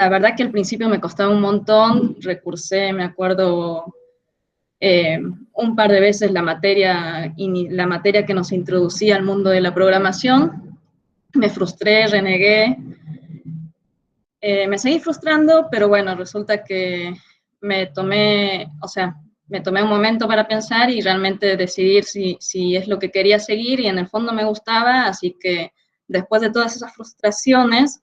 La verdad que al principio me costaba un montón, recursé, me acuerdo, un par de veces la materia que nos introducía al mundo de la programación. Me frustré, renegué, me seguí frustrando, pero bueno, resulta que me tomé, o sea, me tomé un momento para pensar y realmente decidir si es lo que quería seguir y en el fondo me gustaba, así que después de todas esas frustraciones,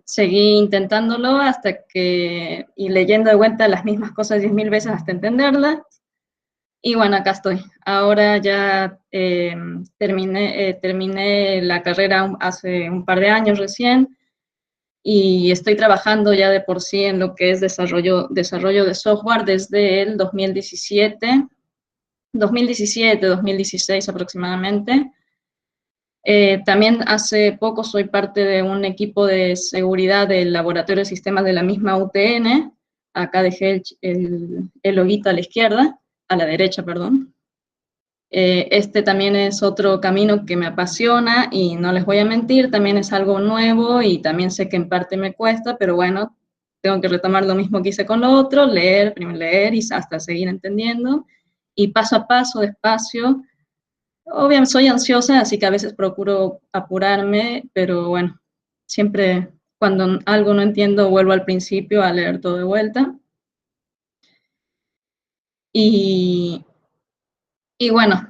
seguí intentándolo hasta que, y leyendo de vuelta las mismas cosas 10.000 veces hasta entenderlas. Y bueno, acá estoy. Ahora ya terminé la carrera hace un par de años recién y estoy trabajando ya de por sí en lo que es desarrollo de software desde el 2016 aproximadamente. También hace poco soy parte de un equipo de seguridad del Laboratorio de Sistemas de la misma UTN. Acá dejé el loguito a la izquierda, a la derecha, perdón. Este también es otro camino que me apasiona y no les voy a mentir, también es algo nuevo y también sé que en parte me cuesta, pero bueno, tengo que retomar lo mismo que hice con lo otro, leer, primero leer y hasta seguir entendiendo. Y paso a paso, despacio. Obviamente soy ansiosa, así que a veces procuro apurarme, pero bueno, siempre cuando algo no entiendo vuelvo al principio a leer todo de vuelta. Y, y bueno,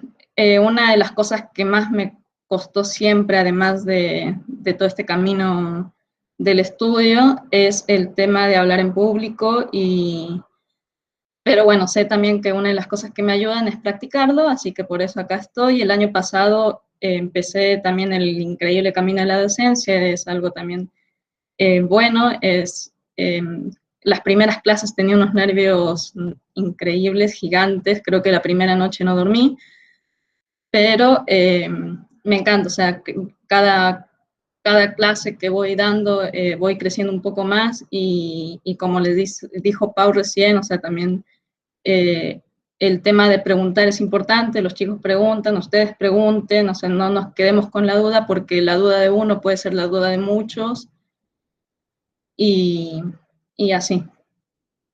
una de las cosas que más me costó siempre, además de todo este camino del estudio, es el tema de hablar en público pero bueno, sé también que una de las cosas que me ayudan es practicarlo, así que por eso acá estoy. El año pasado empecé también el increíble camino de la docencia, es algo también bueno, las primeras clases tenía unos nervios increíbles, gigantes, creo que la primera noche no dormí, pero me encanta, o sea, cada clase que voy dando voy creciendo un poco más y como les dijo Pau recién, o sea, también eh, el tema de preguntar es importante, los chicos preguntan, ustedes pregunten, o sea, no nos quedemos con la duda porque la duda de uno puede ser la duda de muchos y, y así.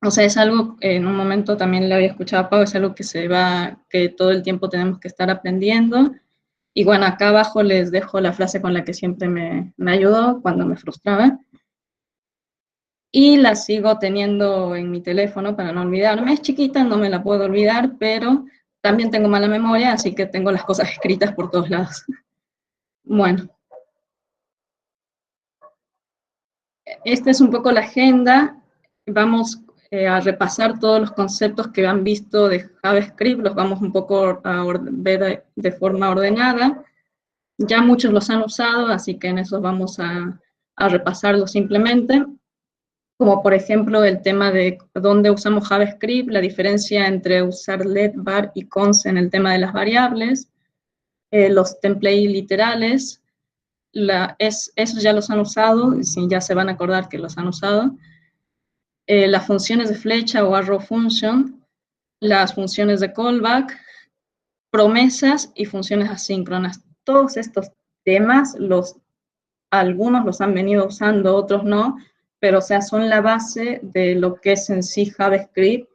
O sea, es algo, en un momento también le había escuchado a Pau, es algo que todo el tiempo tenemos que estar aprendiendo. Y bueno, acá abajo les dejo la frase con la que siempre me ayudó cuando me frustraba. Y la sigo teniendo en mi teléfono para no olvidarme. Es chiquita, no me la puedo olvidar, pero también tengo mala memoria, así que tengo las cosas escritas por todos lados. Bueno, esta es un poco la agenda. Vamos a repasar todos los conceptos que han visto de JavaScript, los vamos un poco a ver de forma ordenada. Ya muchos los han usado, así que en eso vamos a repasarlos simplemente. Como por ejemplo el tema de dónde usamos JavaScript, la diferencia entre usar let, var y const en el tema de las variables, los templates literales, esos ya los han usado, sí, ya se van a acordar que los han usado, las funciones de flecha o arrow function, las funciones de callback, promesas y funciones asíncronas. Todos estos temas, algunos los han venido usando, otros no, pero o sea, son la base de lo que es en sí JavaScript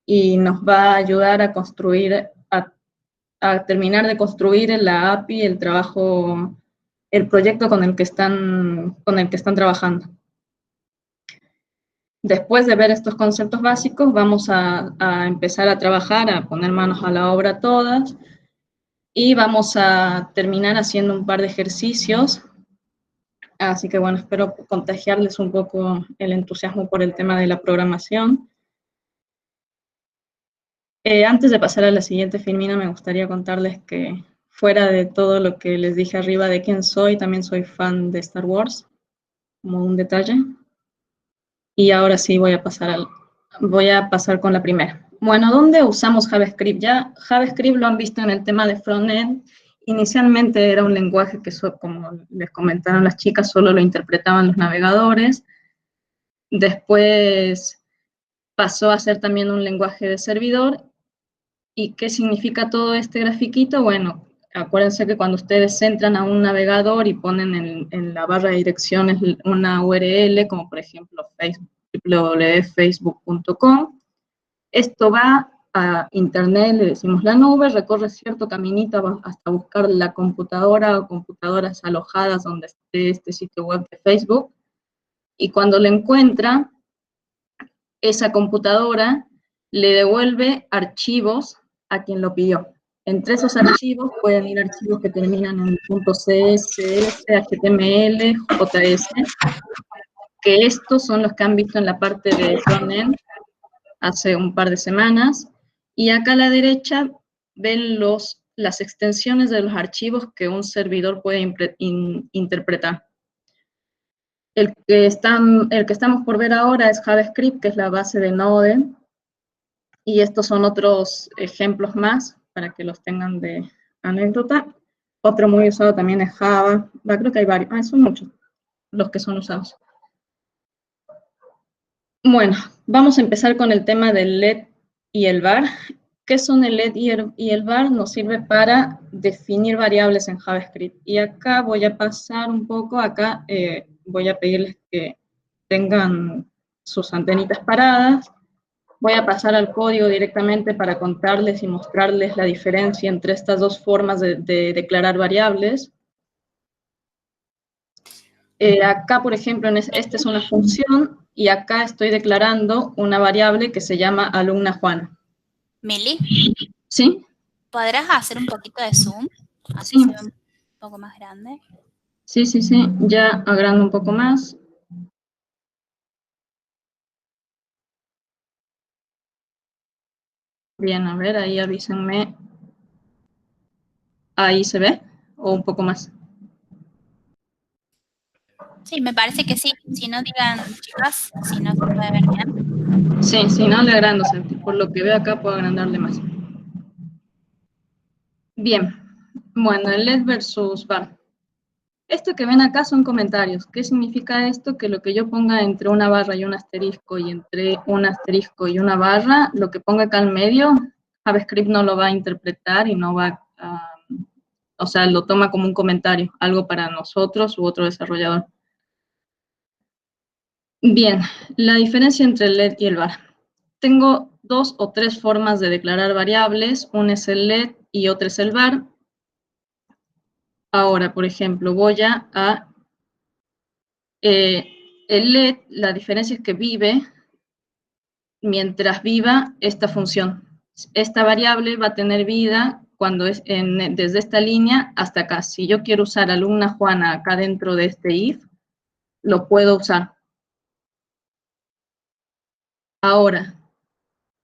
y nos va a ayudar a construir, a terminar de construir la API, el trabajo, el proyecto con el que están trabajando. Después de ver estos conceptos básicos, vamos a empezar a trabajar, a poner manos a la obra todas, y vamos a terminar haciendo un par de ejercicios. Así que bueno, espero contagiarles un poco el entusiasmo por el tema de la programación. Antes de pasar a la siguiente filmina, me gustaría contarles que fuera de todo lo que les dije arriba de quién soy, también soy fan de Star Wars, como un detalle. Y ahora sí voy a pasar con la primera. Bueno, ¿dónde usamos JavaScript? Ya JavaScript lo han visto en el tema de frontend. Inicialmente era un lenguaje que, como les comentaron las chicas, solo lo interpretaban los navegadores. Después pasó a ser también un lenguaje de servidor. ¿Y qué significa todo este grafiquito? Bueno, acuérdense que cuando ustedes entran a un navegador y ponen en la barra de direcciones una URL, como por ejemplo www.facebook.com, esto va a internet, le decimos la nube, recorre cierto caminito hasta buscar la computadora o computadoras alojadas donde esté este sitio web de Facebook, y cuando lo encuentra, esa computadora le devuelve archivos a quien lo pidió. Entre esos archivos pueden ir archivos que terminan en .css, HTML, JS, que estos son los que han visto en la parte de frontend hace un par de semanas, y acá a la derecha ven las extensiones de los archivos que un servidor puede interpretar. El que estamos por ver ahora es JavaScript, que es la base de Node, y estos son otros ejemplos más, para que los tengan de anécdota. Otro muy usado también es Java, creo que hay varios, son muchos los que son usados. Bueno, vamos a empezar con el tema del let y el var. ¿Qué son el let y el var? Nos sirve para definir variables en JavaScript. Y acá voy a pasar un poco, voy a pedirles que tengan sus antenitas paradas. Voy a pasar al código directamente para contarles y mostrarles la diferencia entre estas dos formas de declarar variables. Acá, por ejemplo, esta es una función, y acá estoy declarando una variable que se llama alumna Juana. Meli, ¿Sí? ¿podrás hacer un poquito de zoom? Así Sí. se ve un poco más grande. Sí, sí, sí, ya agrando un poco más. Bien, a ver, ahí avísenme. ¿Ahí se ve? ¿O un poco más? Sí, me parece que sí. Si no, digan, chicas, si no se puede ver bien. Sí, sí, no le agrando, por lo que veo acá puedo agrandarle más. Bien, bueno, el let versus var. Esto que ven acá son comentarios. ¿Qué significa esto? Que lo que yo ponga entre una barra y un asterisco, y entre un asterisco y una barra, lo que ponga acá al medio, JavaScript no lo va a interpretar y no va a, o sea, lo toma como un comentario, algo para nosotros u otro desarrollador. Bien, la diferencia entre el let y el var. Tengo 2 o 3 formas de declarar variables, una es el let y otra es el var. Ahora, por ejemplo, voy a el let, la diferencia es que vive mientras viva esta función. Esta variable va a tener vida cuando es desde esta línea hasta acá. Si yo quiero usar alumna Juana acá dentro de este if, lo puedo usar. Ahora,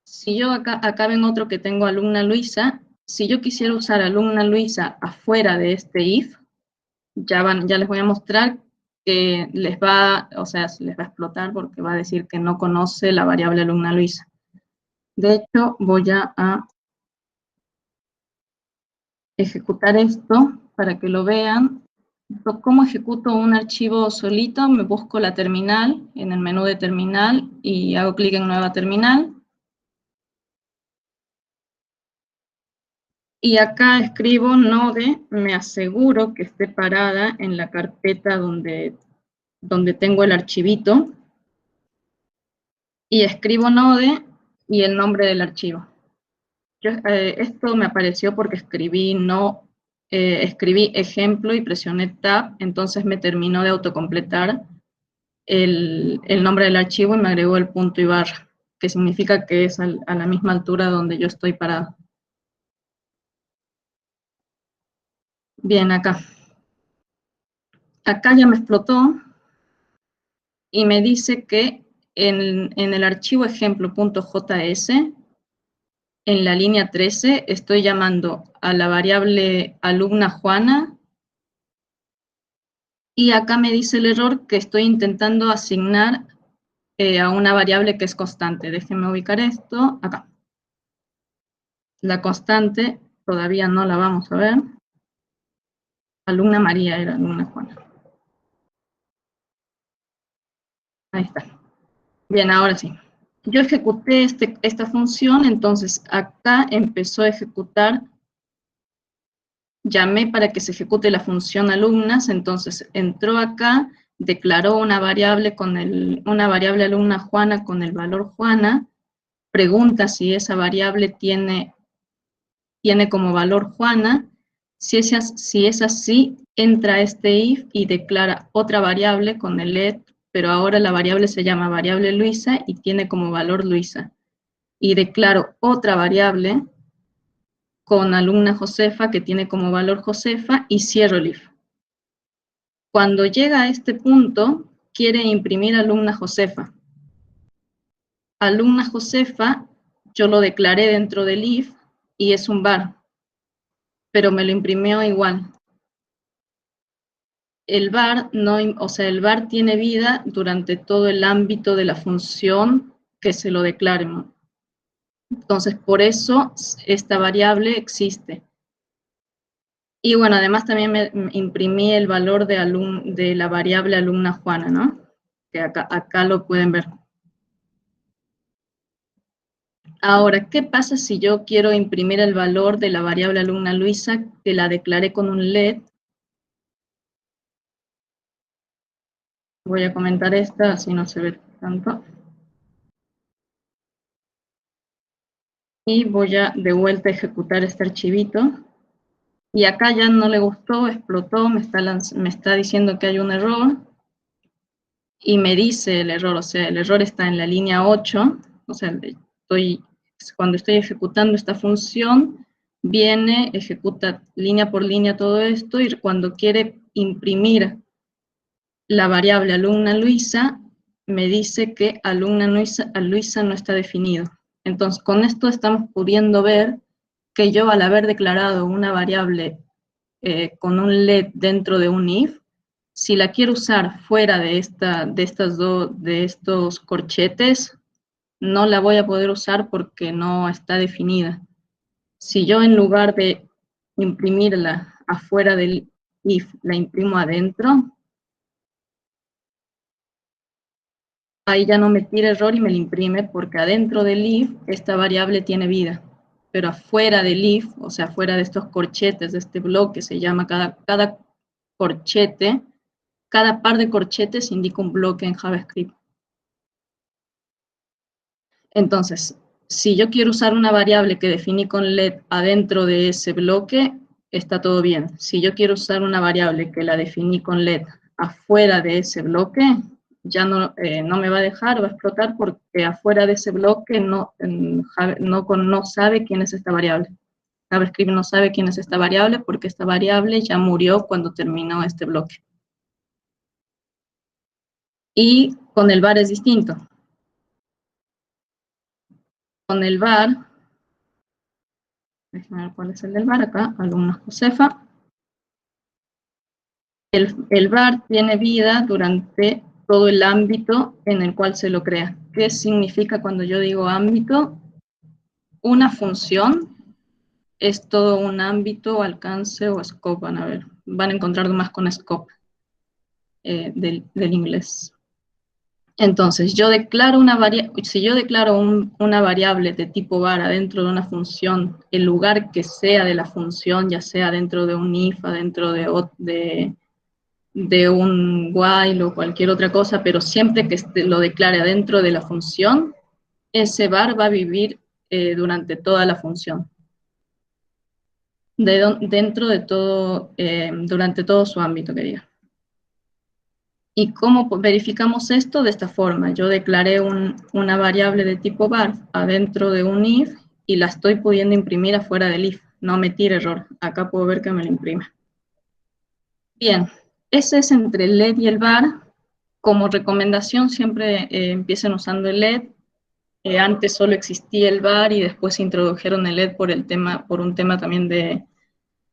si yo acá ven otro que tengo alumna Luisa, si yo quisiera usar alumna Luisa afuera de este if, ya les voy a mostrar que les va a explotar porque va a decir que no conoce la variable alumna Luisa. De hecho, voy a ejecutar esto para que lo vean. ¿Cómo ejecuto un archivo solito? Me busco la terminal, en el menú de terminal, y hago clic en nueva terminal. Y acá escribo node, me aseguro que esté parada en la carpeta donde tengo el archivito, y escribo node y el nombre del archivo. Esto me apareció porque escribí ejemplo y presioné tab, entonces me terminó de autocompletar el nombre del archivo y me agregó el punto y barra, que significa que es a la misma altura donde yo estoy parado. Bien, acá. Acá ya me explotó y me dice que en el archivo ejemplo.js, en la línea 13, estoy llamando a la variable alumna Juana, y acá me dice el error que estoy intentando asignar a una variable que es constante. Déjenme ubicar esto acá. La constante todavía no la vamos a ver. Alumna María era alumna Juana. Ahí está. Bien, ahora sí. Yo ejecuté esta función, entonces acá empezó a ejecutar llamé para que se ejecute la función alumnas, entonces entró acá, declaró una variable alumna Juana con el valor Juana, pregunta si esa variable tiene como valor Juana, si es así, entra a este if y declara otra variable con el let, pero ahora la variable se llama variable Luisa y tiene como valor Luisa. Y declaro otra variable con alumna Josefa que tiene como valor Josefa y cierro el if. Cuando llega a este punto, quiere imprimir alumna Josefa. Alumna Josefa, yo lo declaré dentro del if y es un var, pero me lo imprimió igual. El var, el var tiene vida durante todo el ámbito de la función que se lo declaremos. Entonces, por eso esta variable existe. Y bueno, además también me imprimí el valor de la variable alumna Juana, ¿no? Que acá lo pueden ver. Ahora, ¿qué pasa si yo quiero imprimir el valor de la variable alumna Luisa que la declaré con un let? Voy a comentar esta, así no se ve tanto. Y voy a de vuelta a ejecutar este archivito. Y acá ya no le gustó, explotó, me está diciendo que hay un error. Y me dice el error, o sea, el error está en la línea 8. O sea, cuando estoy ejecutando esta función, viene, ejecuta línea por línea todo esto, y cuando quiere imprimir la variable alumna Luisa, me dice que alumna Luisa no está definido. Entonces, con esto estamos pudiendo ver que yo, al haber declarado una variable con un let dentro de un if, si la quiero usar fuera de estos corchetes, no la voy a poder usar porque no está definida. Si yo, en lugar de imprimirla afuera del if, la imprimo adentro, ahí ya no me tira error y me la imprime, porque adentro del if esta variable tiene vida, pero afuera del if, o sea, afuera de estos corchetes, de este bloque, se llama cada corchete, cada par de corchetes indica un bloque en JavaScript. Entonces, si yo quiero usar una variable que definí con let adentro de ese bloque, está todo bien. Si yo quiero usar una variable que la definí con let afuera de ese bloque, ya no me va a dejar, va a explotar, porque afuera de ese bloque no sabe quién es esta variable. JavaScript no sabe quién es esta variable porque esta variable ya murió cuando terminó este bloque. Y con el var es distinto. Con el var, déjenme ver cuál es el del var acá, alumna Josefa. El var tiene vida durante todo el ámbito en el cual se lo crea. ¿Qué significa cuando yo digo ámbito? Una función es todo un ámbito, alcance o scope. Van a encontrar más con scope del inglés. Entonces, si yo declaro una variable de tipo var dentro de una función, el lugar que sea de la función, ya sea dentro de un if, dentro de un while o cualquier otra cosa, pero siempre que lo declare dentro de la función, ese var va a vivir durante toda la función. Dentro de todo, durante todo su ámbito, quería. ¿Y cómo verificamos esto? De esta forma. Yo declaré una variable de tipo var adentro de un if y la estoy pudiendo imprimir afuera del if. No me tire error. Acá puedo ver que me lo imprime. Bien, ese es entre el let y el var. Como recomendación, siempre empiecen usando el let. Antes solo existía el var y después introdujeron el let por un tema también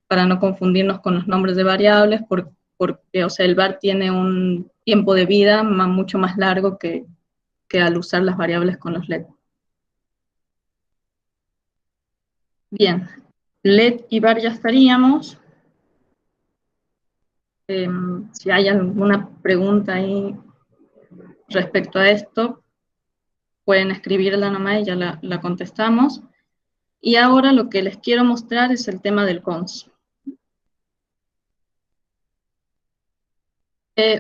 para no confundirnos con los nombres de variables, porque o sea, el var tiene un tiempo de vida mucho más largo que al usar las variables con los let. Bien, let y var ya estaríamos. Si hay alguna pregunta ahí respecto a esto, pueden escribirla nomás y ya la contestamos. Y ahora lo que les quiero mostrar es el tema del cons.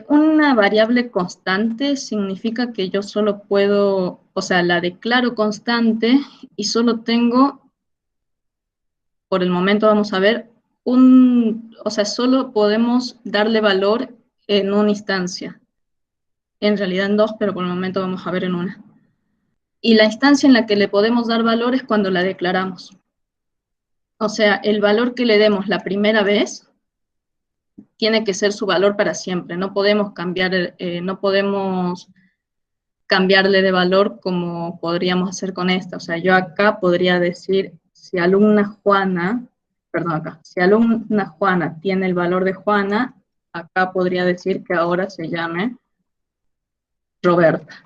Una variable constante significa que yo solo puedo, o sea, la declaro constante y solo tengo, por el momento vamos a ver, o sea, solo podemos darle valor en una instancia. En realidad en dos, pero por el momento vamos a ver en una. Y la instancia en la que le podemos dar valor es cuando la declaramos. O sea, el valor que le demos la primera vez tiene que ser su valor para siempre. No podemos cambiarle de valor como podríamos hacer con esta. O sea, yo acá podría decir, si alumna Juana, perdón acá, si alumna Juana tiene el valor de Juana, acá podría decir que ahora se llame Roberta.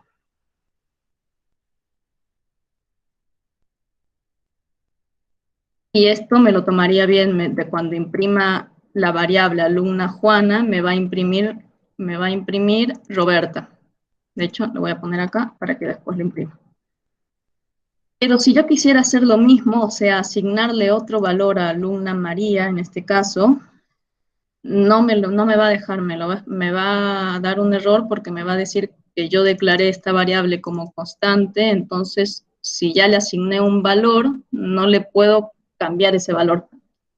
Y esto me lo tomaría bien de cuando imprima la variable alumna Juana, me va a imprimir Roberta. De hecho, lo voy a poner acá para que después lo imprima. Pero si yo quisiera hacer lo mismo, o sea, asignarle otro valor a alumna María, en este caso, no me va a dejar, me va a dar un error porque me va a decir que yo declaré esta variable como constante, entonces si ya le asigné un valor, no le puedo cambiar ese valor.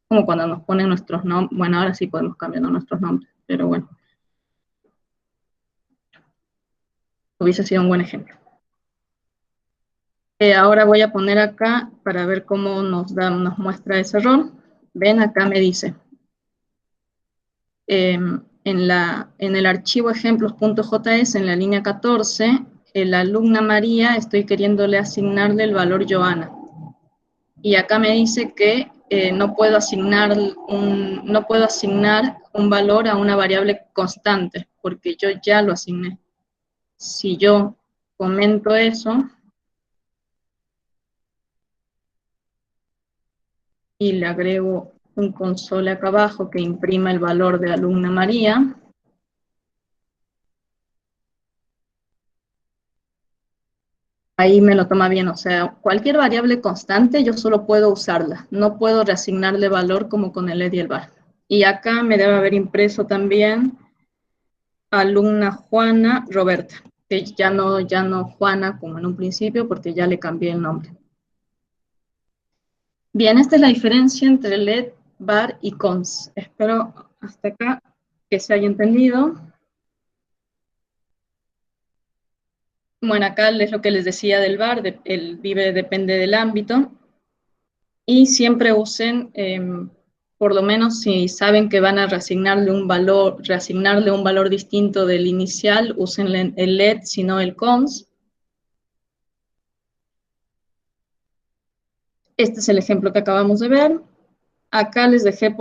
Como cuando nos ponen nuestros nombres, bueno, ahora sí podemos cambiar nuestros nombres, pero bueno, hubiese sido un buen ejemplo. Ahora voy a poner acá para ver cómo nos muestra ese error. Ven, acá me dice, en el archivo ejemplos.js, en la línea 14, la alumna María, estoy queriéndole asignarle el valor Joana. Y acá me dice que no puedo asignar un valor a una variable constante, porque yo ya lo asigné. Si yo comento eso y le agrego un console acá abajo que imprima el valor de alumna María, ahí me lo toma bien. O sea, cualquier variable constante yo solo puedo usarla, no puedo reasignarle valor como con el ed y el var. Y acá me debe haber impreso también alumna Juana Roberta, que ya no Juana como en un principio porque ya le cambié el nombre. Bien, esta es la diferencia entre let, var y cons. Espero hasta acá que se haya entendido. Bueno, acá es lo que les decía del var, el vive depende del ámbito. Y siempre usen, por lo menos si saben que van a reasignarle un valor distinto del inicial, usen el let, sino el cons. Este es el ejemplo que acabamos de ver. Acá les dejé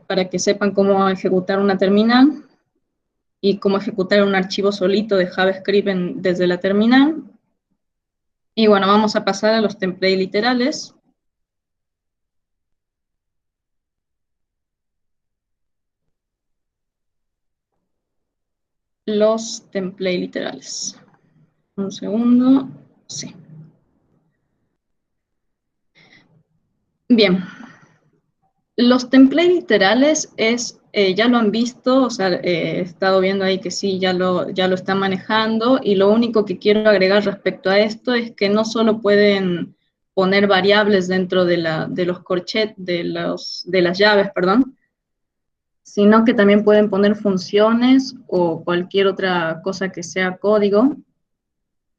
para que sepan cómo ejecutar una terminal y cómo ejecutar un archivo solito de JavaScript desde la terminal. Y bueno, vamos a pasar a los templates literales. Los templates literales. Un segundo. Sí. Bien. Los templates literales ya lo han visto, o sea, he estado viendo ahí que sí, ya lo están manejando, y lo único que quiero agregar respecto a esto es que no solo pueden poner variables dentro de los corchetes, de las llaves, perdón, sino que también pueden poner funciones o cualquier otra cosa que sea código,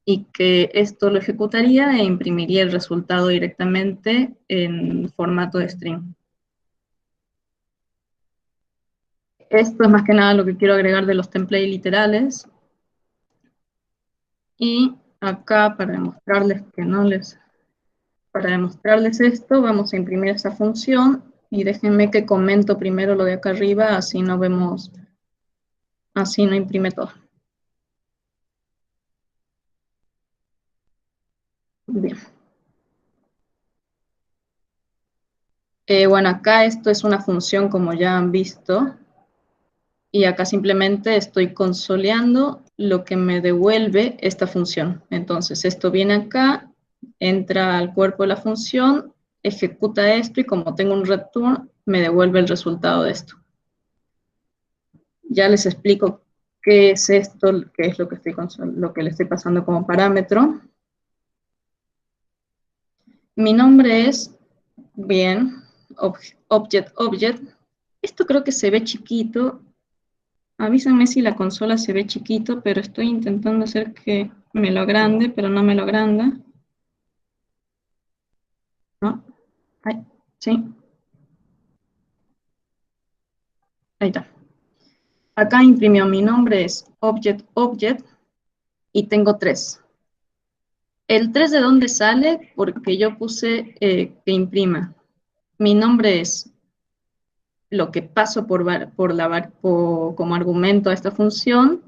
y que esto lo ejecutaría e imprimiría el resultado directamente en formato de string. Esto es más que nada lo que quiero agregar de los templates literales. Y acá, para demostrarles esto, vamos a imprimir esa función, y déjenme que comento primero lo de acá arriba, así no imprime todo. Bien. Bueno, acá esto es una función como ya han visto, y acá simplemente estoy consoleando lo que me devuelve esta función. Entonces, esto viene acá, entra al cuerpo de la función, ejecuta esto, y como tengo un return, me devuelve el resultado de esto. Ya les explico qué es esto, qué es lo que le estoy pasando como parámetro. Mi nombre es, bien, object. Esto creo que se ve chiquito. Avísenme si la consola se ve chiquito, pero estoy intentando hacer que me lo agrande, pero no me lo agranda. ¿No? Ay, sí. Ahí está. Acá imprimió, mi nombre es object, y tengo 3. ¿El 3 de dónde sale? Porque yo puse que imprima. Mi nombre es lo que paso como argumento a esta función,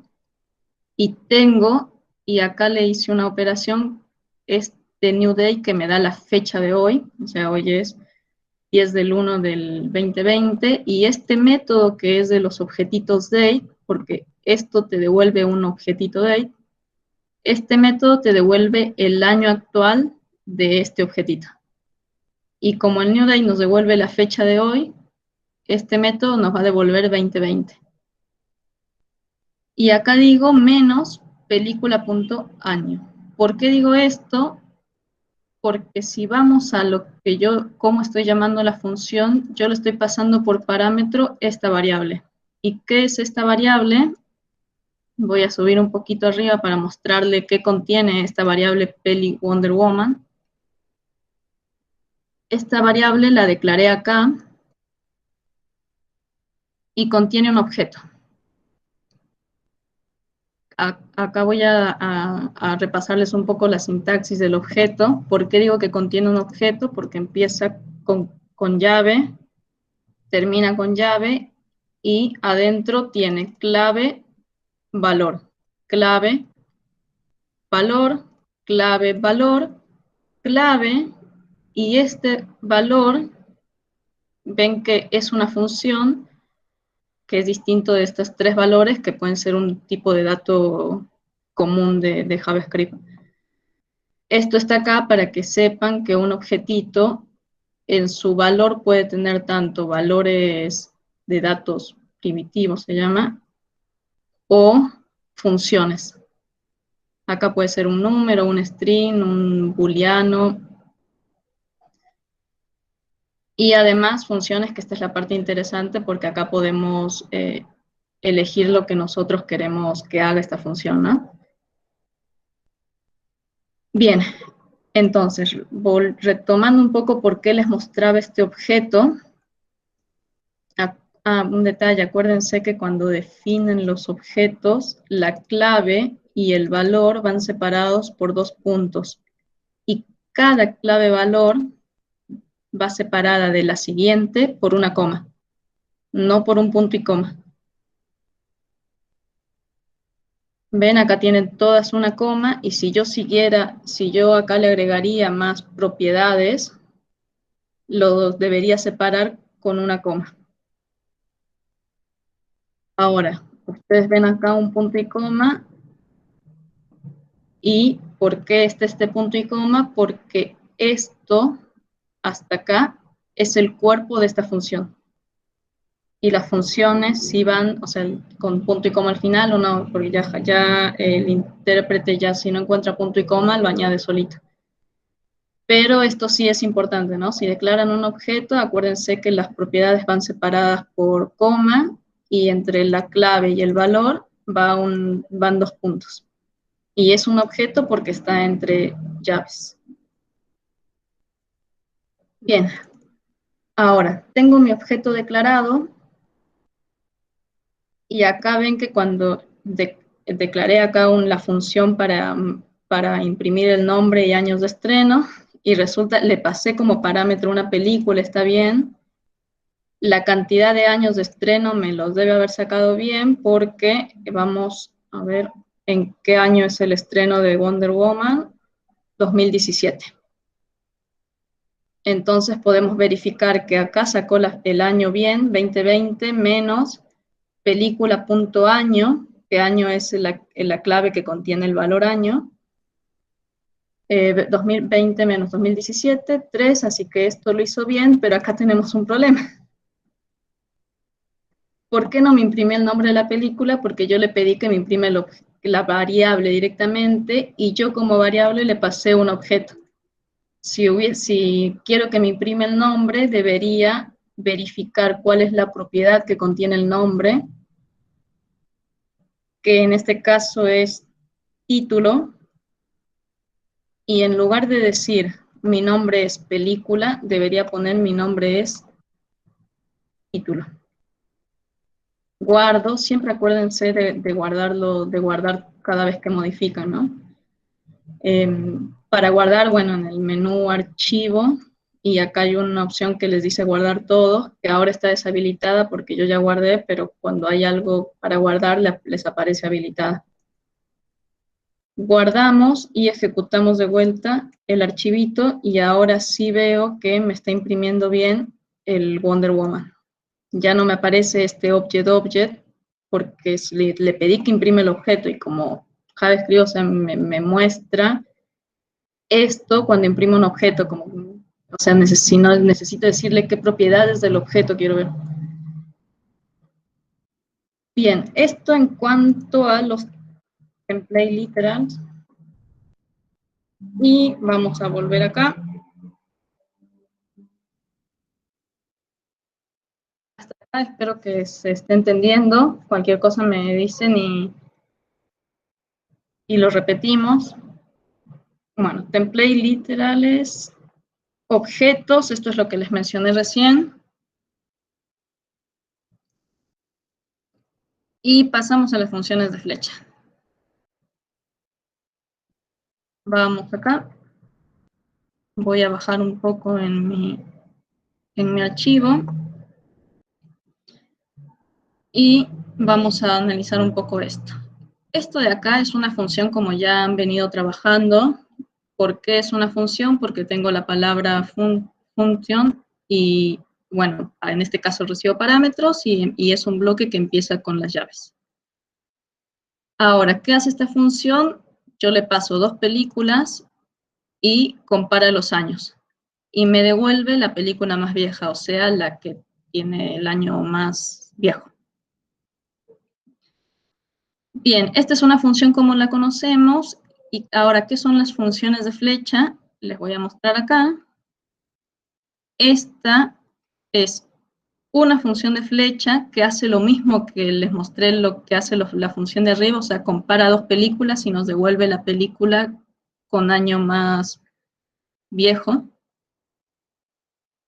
y tengo, y acá le hice una operación, este new day que me da la fecha de hoy, o sea, hoy es 10 del 1 del 2020, y este método que es de los objetitos date, porque esto te devuelve un objetito date, este método te devuelve el año actual de este objetito. Y como el new day nos devuelve la fecha de hoy, este método nos va a devolver 2020. Y acá digo menos película.año. ¿Por qué digo esto? Porque si vamos a lo que cómo estoy llamando la función, yo le estoy pasando por parámetro esta variable. ¿Y qué es esta variable? Voy a subir un poquito arriba para mostrarle qué contiene esta variable Peli Wonder Woman. Esta variable la declaré acá y contiene un objeto. Acá voy a repasarles un poco la sintaxis del objeto. ¿Por qué digo que contiene un objeto? Porque empieza con llave, termina con llave, y adentro tiene clave, valor, clave, valor, clave, valor, clave, y este valor, ven que es una función que es distinto de estos 3 valores que pueden ser un tipo de dato común de JavaScript. Esto está acá para que sepan que un objetito en su valor puede tener tanto valores de datos primitivos, se llama, o funciones. Acá puede ser un número, un string, un booleano, y además funciones, que esta es la parte interesante porque acá podemos elegir lo que nosotros queremos que haga esta función, ¿no? Bien, entonces, retomando un poco por qué les mostraba este objeto. Un detalle, acuérdense que cuando definen los objetos, la clave y el valor van separados por 2 puntos. Y cada clave valor va separada de la siguiente por una coma, no por un punto y coma. Ven, acá tienen todas una coma, y si yo acá le agregaría más propiedades, lo debería separar con una coma. Ahora, ustedes ven acá un punto y coma. ¿Y por qué este punto y coma? Porque esto, hasta acá, es el cuerpo de esta función. Y las funciones sí van, o sea, con punto y coma al final o no, porque ya el intérprete, ya si no encuentra punto y coma, lo añade solito. Pero esto sí es importante, ¿no? Si declaran un objeto, acuérdense que las propiedades van separadas por coma, y entre la clave y el valor van 2 puntos. Y es un objeto porque está entre llaves. Bien, ahora tengo mi objeto declarado, y acá ven que cuando declaré acá la función para imprimir el nombre y años de estreno, y resulta, le pasé como parámetro una película, está bien. La cantidad de años de estreno me los debe haber sacado bien, porque vamos a ver en qué año es el estreno de Wonder Woman, 2017. Entonces podemos verificar que acá sacó el año bien, 2020, menos película.año, que año es la clave que contiene el valor año, 2020 menos 2017, 3, así que esto lo hizo bien, pero acá tenemos un problema. ¿Por qué no me imprimió el nombre de la película? Porque yo le pedí que me imprime la variable directamente y yo como variable le pasé un objeto. Si quiero que me imprime el nombre, debería verificar cuál es la propiedad que contiene el nombre, que en este caso es título, y en lugar de decir mi nombre es película, debería poner mi nombre es título. Guardo, siempre acuérdense de guardarlo, de guardar cada vez que modifican, ¿no? Para guardar, bueno, en el menú archivo, y acá hay una opción que les dice guardar todo, que ahora está deshabilitada porque yo ya guardé, pero cuando hay algo para guardar les aparece habilitada. Guardamos y ejecutamos de vuelta el archivito y ahora sí veo que me está imprimiendo bien el Wonder Woman. Ya no me aparece este object porque le pedí que imprime el objeto y como JavaScript, o sea, me muestra esto cuando imprimo un objeto, como, o sea, necesito decirle qué propiedades del objeto quiero ver. Bien, esto en cuanto a los template literals. Y vamos a volver acá. Hasta acá espero que se esté entendiendo. Cualquier cosa me dicen y lo repetimos. Bueno, template literales, objetos, esto es lo que les mencioné recién. Y pasamos a las funciones de flecha. Vamos acá. Voy a bajar un poco en mi archivo. Y vamos a analizar un poco esto. Esto de acá es una función como ya han venido trabajando. ¿Por qué es una función? Porque tengo la palabra función y, bueno, en este caso recibo parámetros y es un bloque que empieza con las llaves. Ahora, ¿qué hace esta función? Yo le paso dos películas y compara los años. Y me devuelve la película más vieja, o sea, la que tiene el año más viejo. Bien, esta es una función como la conocemos. Y ahora, ¿qué son las funciones de flecha? Les voy a mostrar acá. Esta es una función de flecha que hace lo mismo que les mostré lo que hace la función de arriba, o sea, compara dos películas y nos devuelve la película con año más viejo.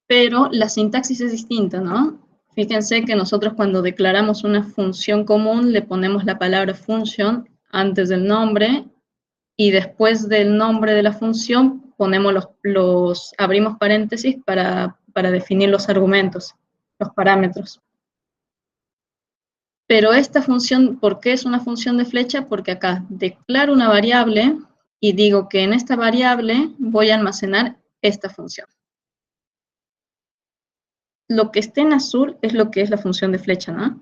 Pero la sintaxis es distinta, ¿no? Fíjense que nosotros cuando declaramos una función común le ponemos la palabra function antes del nombre y después del nombre de la función ponemos abrimos paréntesis para definir los argumentos, los parámetros. Pero esta función, ¿por qué es una función de flecha? Porque acá declaro una variable y digo que en esta variable voy a almacenar esta función. Lo que esté en azul es lo que es la función de flecha, ¿no?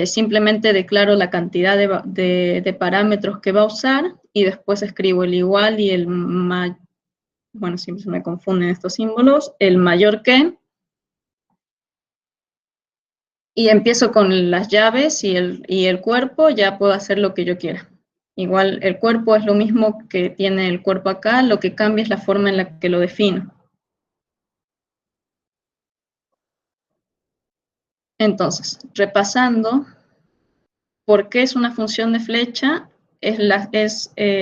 Simplemente declaro la cantidad de parámetros que va a usar y después escribo el igual y el bueno, siempre se me confunden estos símbolos, el mayor que, y empiezo con las llaves y el cuerpo, ya puedo hacer lo que yo quiera. Igual el cuerpo es lo mismo que tiene el cuerpo acá, lo que cambia es la forma en la que lo defino. Entonces, repasando, ¿por qué es una función de flecha?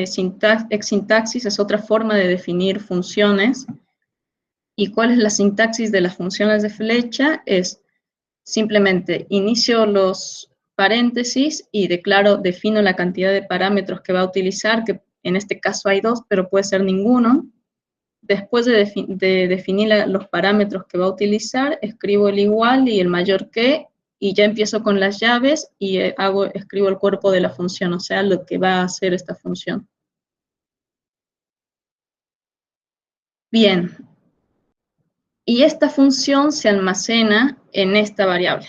Sintaxis es otra forma de definir funciones. ¿Y cuál es la sintaxis de las funciones de flecha? Es simplemente inicio los paréntesis y defino la cantidad de parámetros que va a utilizar, que en este caso hay dos, pero puede ser ninguno. Después de definir los parámetros que va a utilizar, escribo el igual y el mayor que, y ya empiezo con las llaves y escribo el cuerpo de la función, o sea, lo que va a hacer esta función. Bien, y esta función se almacena en esta variable.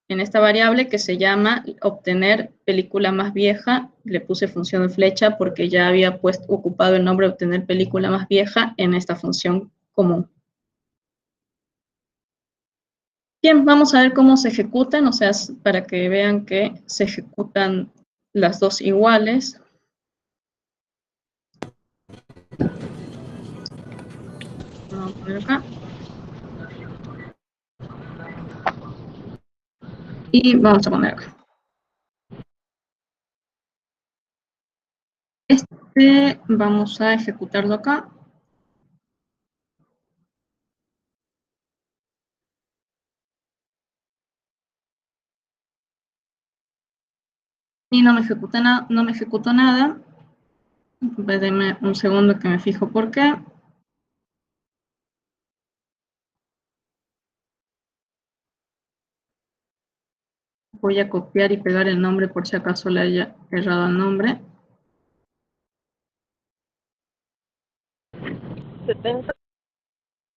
En esta variable que se llama obtener película más vieja, le puse función de flecha porque ya había ocupado el nombre de obtener película más vieja en esta función común. Bien, vamos a ver cómo se ejecutan, o sea, para que vean que se ejecutan las dos iguales. Vamos a poner acá. Y vamos a poner acá. Vamos a ejecutarlo acá. Y no me ejecutó nada. Pues denme un segundo que me fijo por qué. Voy a copiar y pegar el nombre por si acaso le haya errado el nombre. 70.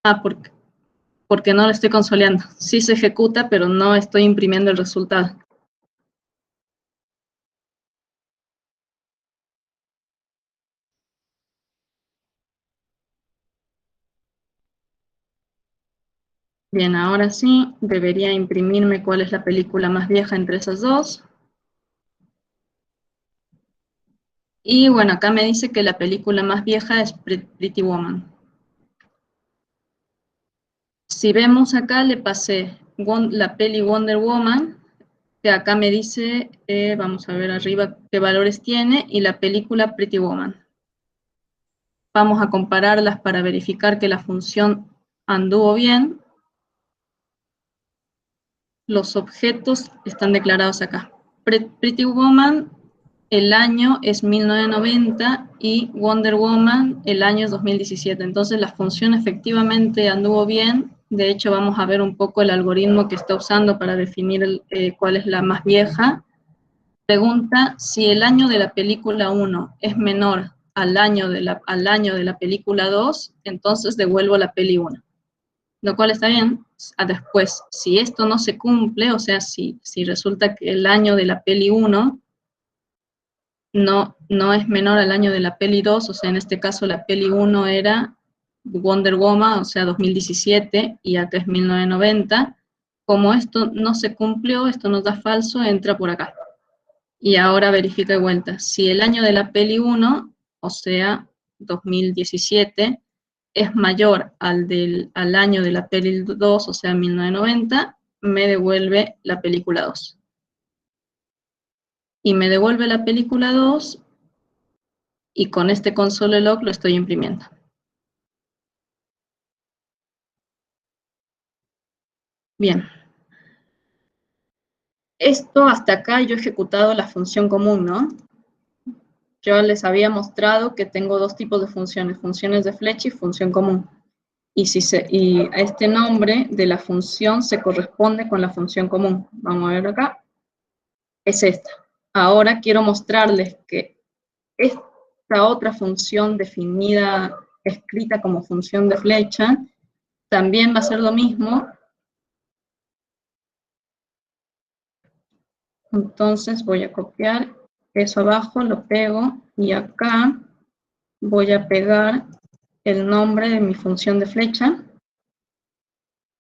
Ah, porque no lo estoy consoleando. Sí se ejecuta, pero no estoy imprimiendo el resultado. Bien, ahora sí, debería imprimirme cuál es la película más vieja entre esas dos. Y bueno, acá me dice que la película más vieja es Pretty Woman. Si vemos acá, le pasé la peli Wonder Woman, que acá me dice, vamos a ver arriba qué valores tiene, y la película Pretty Woman. Vamos a compararlas para verificar que la función anduvo bien. Los objetos están declarados acá. Pretty Woman, el año es 1990 y Wonder Woman, el año es 2017. Entonces la función efectivamente anduvo bien. De hecho, vamos a ver un poco el algoritmo que está usando para definir cuál es la más vieja. Pregunta si el año de la película 1 es menor al año de la película 2, entonces devuelvo la peli 1. Lo cual está bien. Después, si esto no se cumple, o sea, si resulta que el año de la peli 1 no es menor al año de la peli 2, o sea, en este caso la peli 1 era Wonder Woman, o sea, 2017, y acá es 1990, como esto no se cumplió, esto nos da falso, entra por acá. Y ahora verifica de vuelta. Si el año de la peli 1, o sea, 2017, es mayor al año de la peli 2, o sea, 1990, me devuelve la película 2. Y me devuelve la película 2 y con este console log lo estoy imprimiendo. Bien. Esto hasta acá yo he ejecutado la función común, ¿no? Yo les había mostrado que tengo dos tipos de funciones de flecha y función común. Y a este nombre de la función se corresponde con la función común. Vamos a ver acá. Es esta. Ahora quiero mostrarles que esta otra función definida, escrita como función de flecha, también va a ser lo mismo. Entonces voy a copiar eso abajo, lo pego, y acá voy a pegar el nombre de mi función de flecha,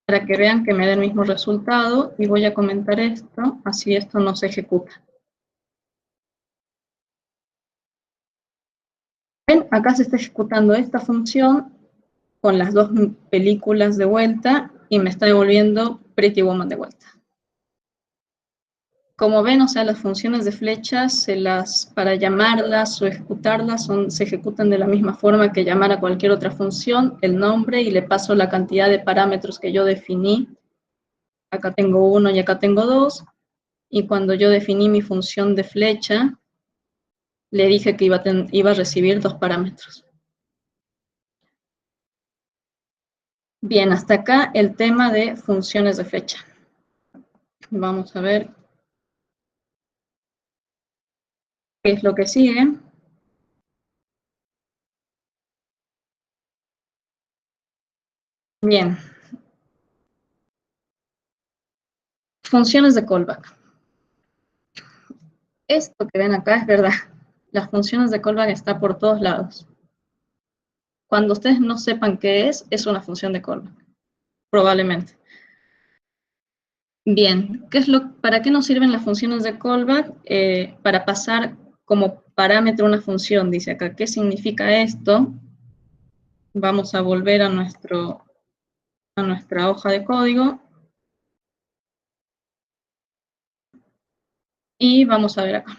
para que vean que me da el mismo resultado, y voy a comentar esto, así esto no se ejecuta. ¿Ven? Acá se está ejecutando esta función con las dos películas de vuelta y me está devolviendo Pretty Woman de vuelta. Como ven, o sea, las funciones de flechas, para llamarlas o ejecutarlas, se ejecutan de la misma forma que llamar a cualquier otra función, el nombre, y le paso la cantidad de parámetros que yo definí. Acá tengo 1 y acá tengo 2, y cuando yo definí mi función de flecha, le dije que iba a recibir 2 parámetros. Bien, hasta acá el tema de funciones de flecha. Vamos a ver qué es lo que sigue. Bien. Funciones de callback. Esto que ven acá es verdad. Las funciones de callback están por todos lados. Cuando ustedes no sepan qué es una función de callback. Probablemente. Bien, ¿para qué nos sirven las funciones de callback? Para pasar como parámetro una función, dice acá. ¿Qué significa esto? Vamos a volver a nuestra hoja de código. Y vamos a ver acá.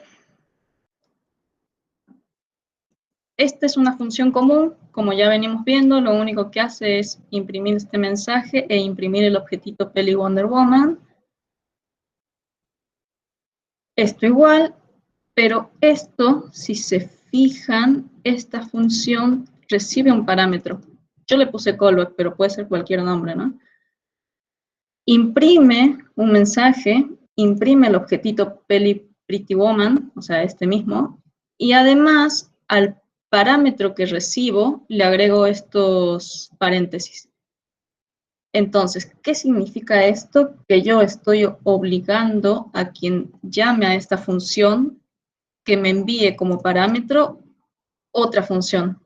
Esta es una función común, como ya venimos viendo, lo único que hace es imprimir este mensaje e imprimir el objetito Peli Wonder Woman. Esto igual, pero esto, si se fijan, esta función recibe un parámetro. Yo le puse callback, pero puede ser cualquier nombre, ¿no? Imprime un mensaje, imprime el objetito Peli Pretty Woman, o sea, este mismo, y además al parámetro que recibo le agrego estos paréntesis. Entonces, ¿qué significa esto? Que yo estoy obligando a quien llame a esta función que me envíe como parámetro otra función.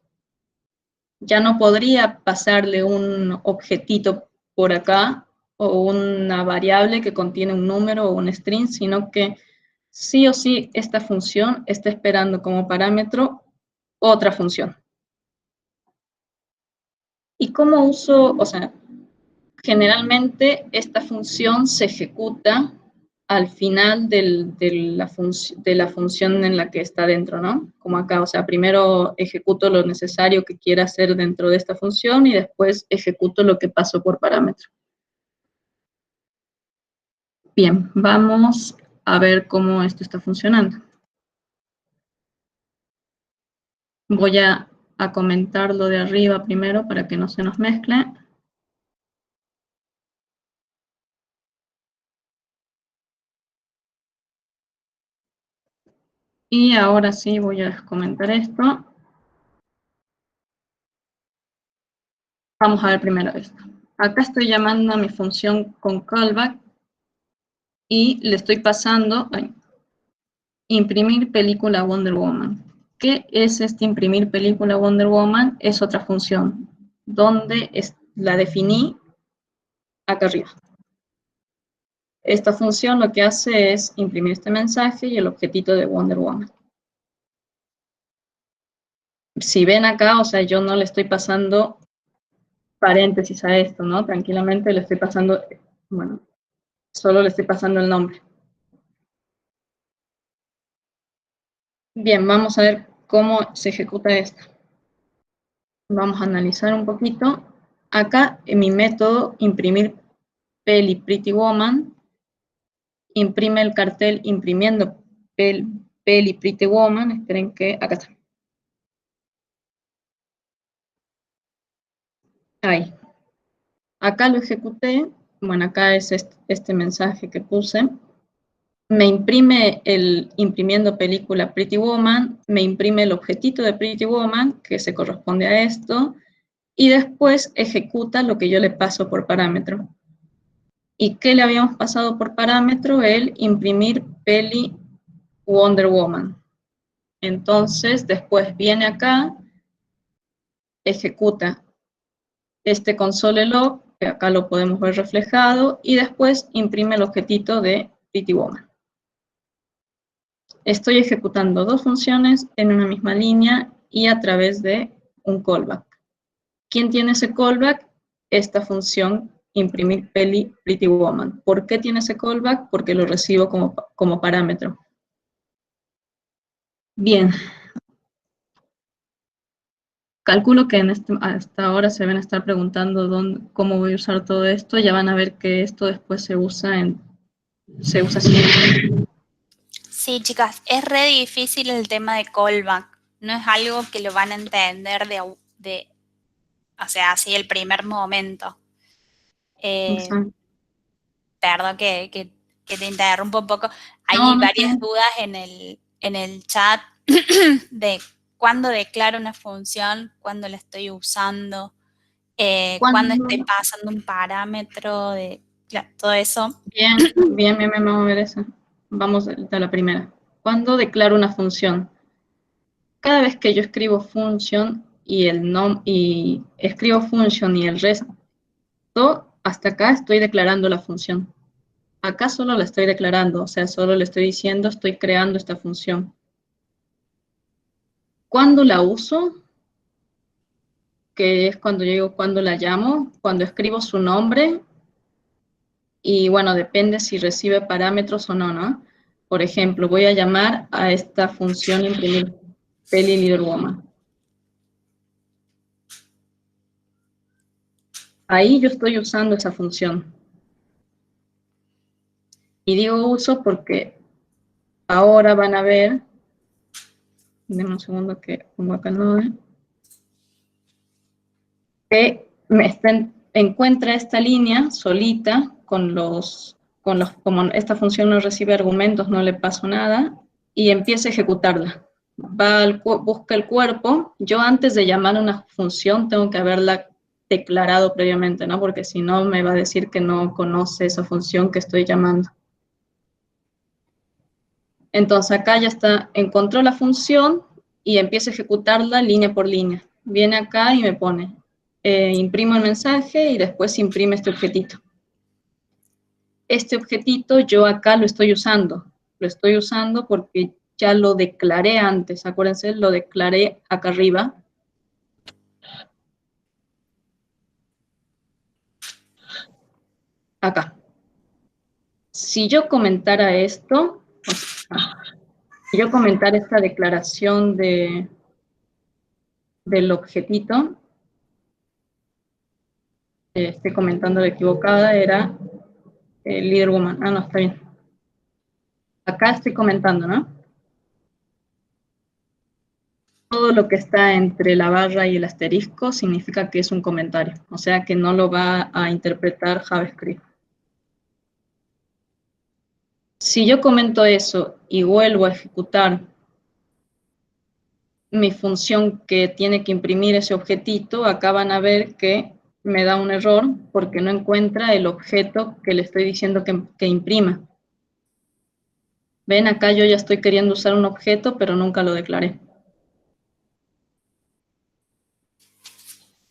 Ya no podría pasarle un objetito por acá o una variable que contiene un número o un string, sino que sí o sí esta función está esperando como parámetro otra función. ¿Y cómo uso? O sea, generalmente esta función se ejecuta al final de la función en la que está dentro, ¿no? Como acá, o sea, primero ejecuto lo necesario que quiera hacer dentro de esta función y después ejecuto lo que pasó por parámetro. Bien, vamos a ver cómo esto está funcionando. Voy a comentar lo de arriba primero para que no se nos mezcle. Y ahora sí voy a comentar esto. Vamos a ver primero esto. Acá estoy llamando a mi función con callback y le estoy pasando imprimir película Wonder Woman. ¿Qué es este imprimir película Wonder Woman? Es otra función, donde la definí acá arriba. Esta función lo que hace es imprimir este mensaje y el objetito de Wonder Woman. Si ven acá, o sea, yo no le estoy pasando paréntesis a esto, ¿no? Tranquilamente le estoy pasando, bueno, solo le estoy pasando el nombre. Bien, vamos a ver cómo se ejecuta esto. Vamos a analizar un poquito. Acá en mi método imprimir Peli Pretty Woman, imprime el cartel imprimiendo Peli Pretty Woman. Esperen que acá está. Ahí. Acá lo ejecuté. Bueno, acá es este mensaje que puse. Me imprime el imprimiendo película Pretty Woman, me imprime el objetito de Pretty Woman, que se corresponde a esto, y después ejecuta lo que yo le paso por parámetro. ¿Y qué le habíamos pasado por parámetro? El imprimir Peli Wonder Woman. Entonces, después viene acá, ejecuta este console log, que acá lo podemos ver reflejado, y después imprime el objetito de Pretty Woman. Estoy ejecutando dos funciones en una misma línea y a través de un callback. ¿Quién tiene ese callback? Esta función imprimir Peli Pretty Woman. ¿Por qué tiene ese callback? Porque lo recibo como parámetro. Bien. Calculo que hasta ahora se van a estar preguntando cómo voy a usar todo esto. Ya van a ver que esto después se usa siempre. Sí, chicas, es re difícil el tema de callback. No es algo que lo van a entender o sea, así el primer momento. Perdón que te interrumpo un poco. Hay varias dudas en el chat de cuándo declaro una función, cuándo la estoy usando, cuándo estoy pasando un parámetro, todo eso. Bien, vamos a ver eso. Vamos a la primera. ¿Cuándo declaro una función? Cada vez que yo escribo function y escribo function y el resto, hasta acá estoy declarando la función. Acá solo la estoy declarando, o sea, solo le estoy diciendo, estoy creando esta función. ¿Cuándo la uso? Que es cuando yo digo cuándo la llamo, cuando escribo su nombre, y bueno, depende si recibe parámetros o no, ¿no? Por ejemplo, voy a llamar a esta función imprimir Peli Little Woman. Ahí yo estoy usando esa función. Y digo uso porque ahora van a ver, denme un segundo que pongo acá el node, que encuentra esta línea solita como esta función no recibe argumentos, no le paso nada, y empieza a ejecutarla. Busca el cuerpo. Yo antes de llamar a una función tengo que haberla declarado previamente, ¿no? Porque si no me va a decir que no conoce esa función que estoy llamando. Entonces acá ya está, encontró la función y empieza a ejecutarla línea por línea. Viene acá y me pone, imprimo el mensaje y después imprime este objetito. Este objetito yo acá lo estoy usando porque ya lo declaré antes, acuérdense, lo declaré acá arriba. Acá. Si yo comentara esto, si yo comentara esta declaración del objetito, estoy comentando la equivocada, era Little Woman. Ah, no, está bien. Acá estoy comentando, ¿no? Todo lo que está entre la barra y el asterisco significa que es un comentario, o sea que no lo va a interpretar JavaScript. Si yo comento eso y vuelvo a ejecutar mi función que tiene que imprimir ese objetito, acá van a ver que me da un error porque no encuentra el objeto que le estoy diciendo que imprima. Ven, acá yo ya estoy queriendo usar un objeto, pero nunca lo declaré.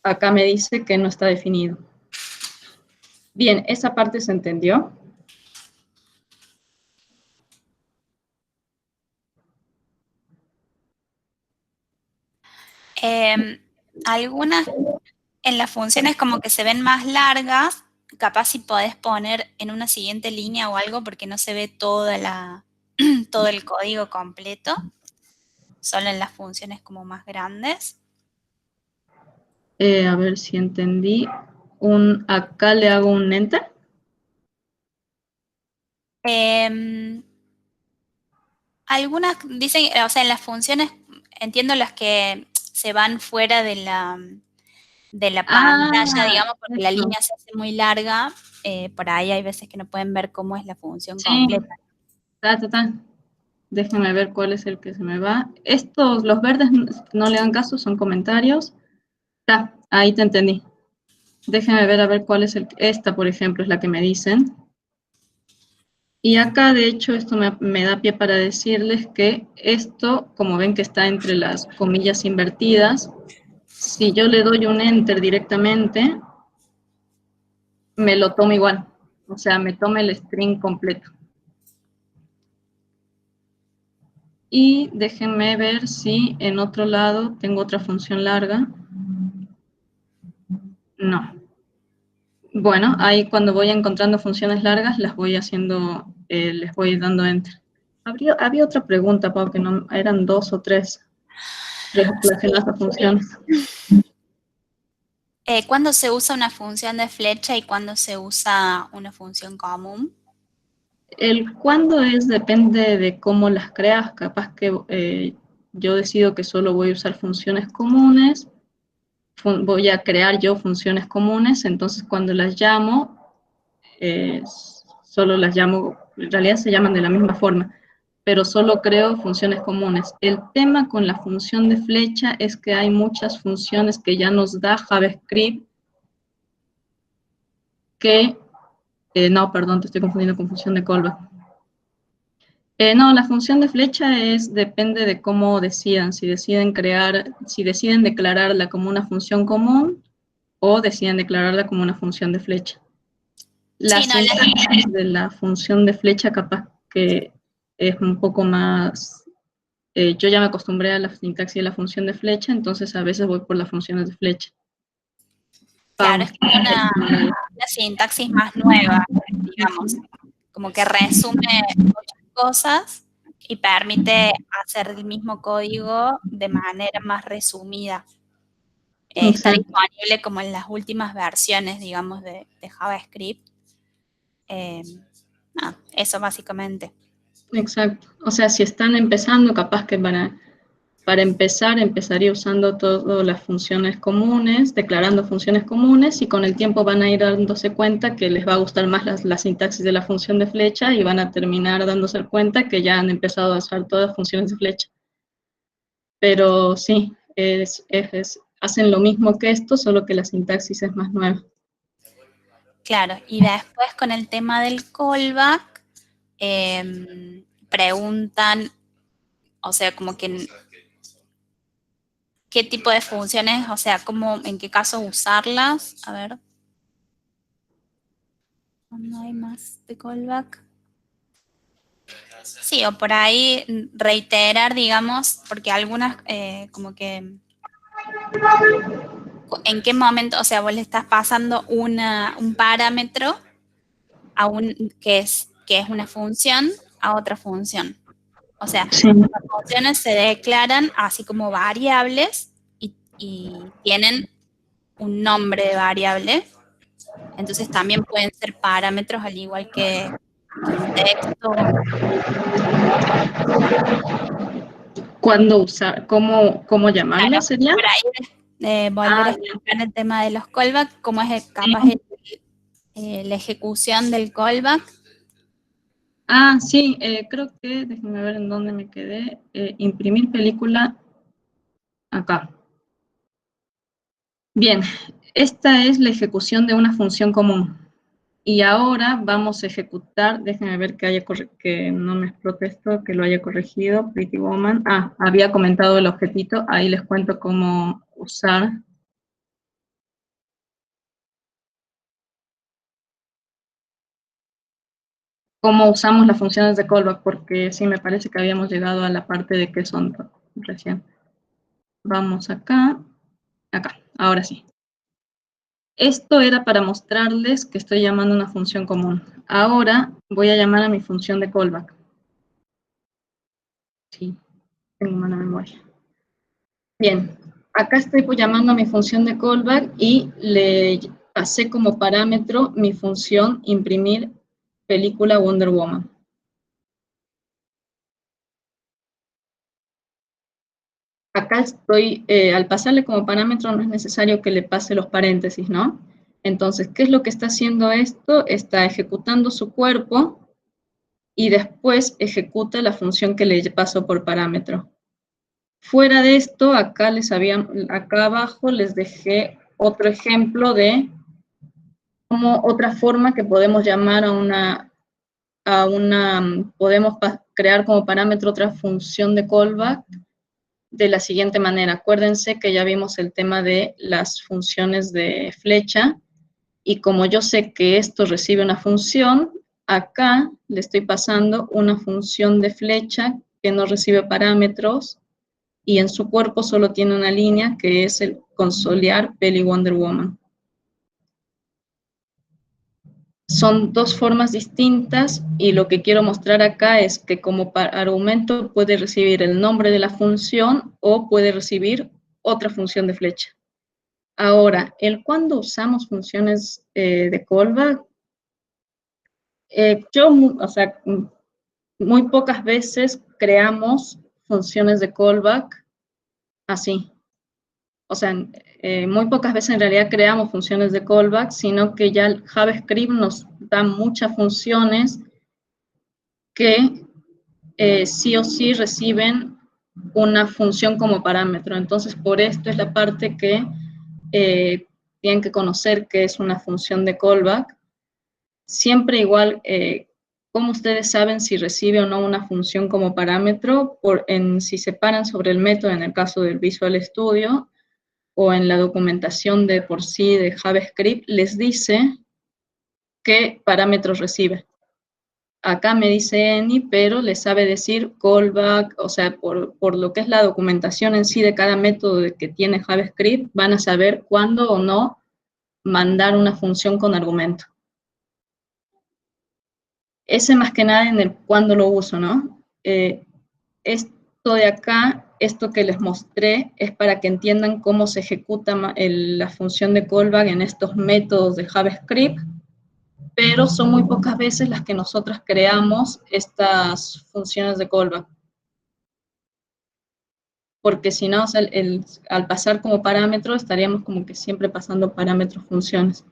Acá me dice que no está definido. Bien, esa parte se entendió. Algunas en las funciones como que se ven más largas, capaz si podés poner en una siguiente línea o algo porque no se ve todo el código completo, solo en las funciones como más grandes. A ver si entendí. Acá le hago un enter. Algunas dicen, o sea, en las funciones, entiendo las que se van fuera de la pantalla, digamos, porque la Eso. línea se hace muy larga, por ahí hay veces que no pueden ver cómo es la función Sí, completa. ta. Déjenme ver cuál es el que se me va. Estos, los verdes, no le hagan caso, son comentarios. Ahí te entendí. Déjenme ver a ver cuál es esta, por ejemplo, es la que me dicen. Y acá, de hecho, esto me da pie para decirles que esto, como ven que está entre las comillas invertidas, si yo le doy un enter directamente, me lo toma igual. O sea, me toma el string completo. Y déjenme ver si en otro lado tengo otra función larga. No. Bueno, ahí cuando voy encontrando funciones largas, las voy haciendo, les voy dando enter. Había otra pregunta, Pau, que no, eran 2 o 3 relacionadas a funciones. ¿Cuándo se usa una función de flecha y cuándo se usa una función común? El cuándo depende de cómo las creas. Capaz que yo decido que solo voy a usar funciones comunes, voy a crear yo funciones comunes, entonces cuando las llamo, solo las llamo, en realidad se llaman de la misma forma, pero solo creo funciones comunes. El tema con la función de flecha es que hay muchas funciones que ya nos da JavaScript que, no, perdón, te estoy confundiendo con función de callback. No, la función de flecha depende de cómo decidan, si deciden declararla como una función común o deciden declararla como una función de flecha. La Sí, no, sintaxis de la función de flecha capaz que es un poco más... yo ya me acostumbré a la sintaxis de la función de flecha, entonces a veces voy por las funciones de flecha. claro, es como una sintaxis más nueva, digamos, como que resume muchas cosas y permite hacer el mismo código de manera más resumida. Está Exacto. disponible como en las últimas versiones, digamos, de JavaScript. Eso básicamente. Exacto. O sea, si están empezando, capaz que para empezar, empezaría usando todas las funciones comunes, declarando funciones comunes, y con el tiempo van a ir dándose cuenta que les va a gustar más la sintaxis de la función de flecha y van a terminar dándose cuenta que ya han empezado a usar todas funciones de flecha. Pero sí, hacen lo mismo que esto, solo que la sintaxis es más nueva. Claro, y después con el tema del callback, preguntan, o sea, como que qué tipo de funciones, o sea, cómo, en qué caso usarlas. A ver. No hay más de callback. Sí, o por ahí reiterar, digamos, porque algunas como que en qué momento, o sea, vos le estás pasando un parámetro a que es una función a otra función. O sea, Sí. las funciones se declaran así como variables y tienen un nombre de variable. Entonces también pueden ser parámetros al igual que un texto. ¿Cuándo usar? ¿Cómo llamarlo Claro, sería? por ahí volver a Ah, explicar el tema de los callbacks, cómo es capaz sí. la ejecución del callback. Ah, sí, creo que, déjenme ver en dónde me quedé. Imprimir película acá. Bien, esta es la ejecución de una función común. Y ahora vamos a ejecutar, déjenme ver que no me explote esto, que lo haya corregido, Pretty Woman. Ah, había comentado el objetito, ahí les cuento cómo usar. Cómo usamos las funciones de callback, porque sí me parece que habíamos llegado a la parte de qué son recién. Vamos acá, ahora sí. Esto era para mostrarles que estoy llamando a una función común. Ahora voy a llamar a mi función de callback. Sí, tengo mala memoria. Bien, acá estoy llamando a mi función de callback y le pasé como parámetro mi función imprimir película Wonder Woman. Acá estoy, al pasarle como parámetro no es necesario que le pase los paréntesis, ¿no? Entonces, ¿qué es lo que está haciendo esto? Está ejecutando su cuerpo y después ejecuta la función que le pasó por parámetro. Fuera de esto, acá abajo les dejé otro ejemplo de como otra forma que podemos llamar podemos crear como parámetro otra función de callback de la siguiente manera. Acuérdense que ya vimos el tema de las funciones de flecha y como yo sé que esto recibe una función, acá le estoy pasando una función de flecha que no recibe parámetros y en su cuerpo solo tiene una línea que es el consolear Peli Wonder Woman. Son dos formas distintas y lo que quiero mostrar acá es que como argumento puede recibir el nombre de la función o puede recibir otra función de flecha. Ahora, cuando usamos funciones de callback, o sea, muy pocas veces creamos funciones de callback así. O sea, muy pocas veces en realidad creamos funciones de callback, sino que ya el JavaScript nos da muchas funciones que sí o sí reciben una función como parámetro. Entonces, por esto es la parte que tienen que conocer que es una función de callback. Siempre igual, ¿cómo ustedes saben si recibe o no una función como parámetro? Si se paran sobre el método en el caso del Visual Studio o en la documentación de por sí de JavaScript, les dice qué parámetros recibe. Acá me dice any, pero le sabe decir callback, o sea, por lo que es la documentación en sí de cada método que tiene JavaScript, van a saber cuándo o no mandar una función con argumento. Ese más que nada en el cuándo lo uso, ¿no? Esto de acá, esto que les mostré, es para que entiendan cómo se ejecuta la función de callback en estos métodos de JavaScript, pero son muy pocas veces las que nosotros creamos estas funciones de callback. Porque si no, o sea, al pasar como parámetro, estaríamos como que siempre pasando parámetros funciones.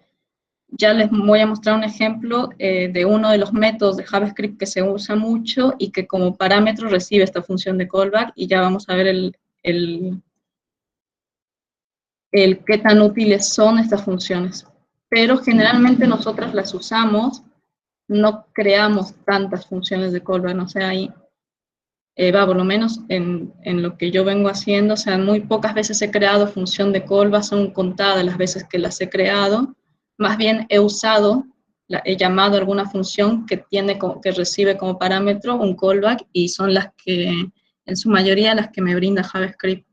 Ya les voy a mostrar un ejemplo de uno de los métodos de JavaScript que se usa mucho y que como parámetro recibe esta función de callback, y ya vamos a ver el qué tan útiles son estas funciones. Pero generalmente nosotras las usamos, no creamos tantas funciones de callback, o sea, ahí por lo menos en lo que yo vengo haciendo, o sea, muy pocas veces he creado función de callback, son contadas las veces que las he creado, más bien he usado, he llamado a alguna función que recibe como parámetro un callback, y son las que, en su mayoría, las que me brinda JavaScript.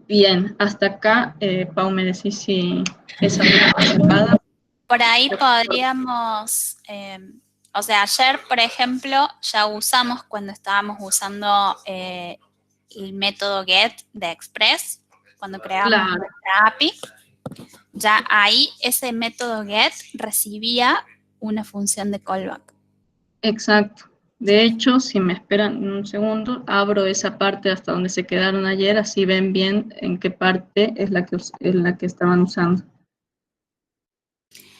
Bien, hasta acá, Pau, me decís si esa duda está sacada. Por ahí podríamos, o sea, ayer, por ejemplo, ya usamos cuando estábamos usando el método get de Express, cuando creamos nuestra API, ya ahí ese método get recibía una función de callback. Exacto. De hecho, si me esperan un segundo, abro esa parte hasta donde se quedaron ayer, así ven bien en qué parte es la que estaban usando.